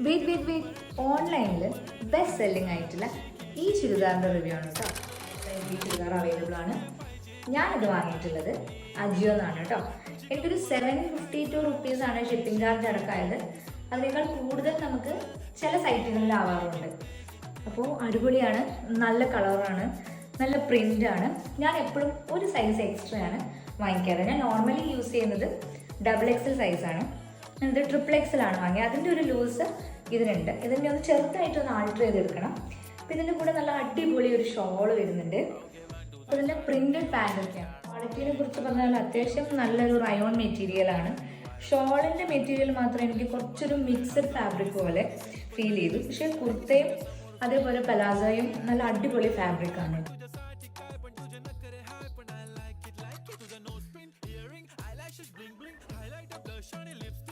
Wait ഓൺലൈനിൽ best selling ആയിട്ടുള്ള ഈ ചുരിദാറിൻ്റെ റിവ്യൂ ആണ് കേട്ടോ. ഈ ചുരിദാർ അവൈലബിൾ ആണ്. ഞാനിത് വാങ്ങിയിട്ടുള്ളത് അജിയോ എന്നാണ് കേട്ടോ. എനിക്കൊരു 752 റുപ്പീസാണ് ഷിപ്പിംഗ് ചാർജ് അടക്കമായത്. അതിനേക്കാൾ കൂടുതൽ നമുക്ക് ചില സൈറ്റുകളിൽ ആവാറുണ്ട്. അപ്പോൾ അടിപൊളിയാണ്, നല്ല കളറാണ്, നല്ല പ്രിൻ്റാണ്. ഞാൻ എപ്പോഴും ഒരു സൈസ് എക്സ്ട്രാ ആണ് വാങ്ങിക്കാറ്. ഞാൻ നോർമലി യൂസ് ചെയ്യുന്നത് XXL സൈസാണ്. ഇത് XXL ആണ് വാങ്ങിയത്. അതിൻ്റെ ഒരു ലൂസ് ഇതിനുണ്ട്. ഇതിൻ്റെ ഒന്ന് ചെറുതായിട്ടൊന്ന് ആൾട്ടർ ചെയ്തെടുക്കണം. അപ്പോൾ ഇതിൻ്റെ കൂടെ നല്ല അടിപൊളി ഒരു ഷോള് വരുന്നുണ്ട്. അപ്പോൾ ഇതിൻ്റെ പ്രിൻറ്റഡ് പാൻറ്റൊക്കെയാണ്. ക്വാളിറ്റിയെ കുറിച്ച് പറഞ്ഞാൽ അത്യാവശ്യം നല്ലൊരു റയോൺ മെറ്റീരിയലാണ്. ഷോളിൻ്റെ മെറ്റീരിയൽ മാത്രം എനിക്ക് കുറച്ചൊരു മിക്സഡ് ഫാബ്രിക് പോലെ ഫീൽ ചെയ്തു. പക്ഷേ കുർത്തയും അതേപോലെ പലാസോയും നല്ല അടിപൊളി ഫാബ്രിക്കാണ്. Eyelash bling bling, highlight the blush on your lips.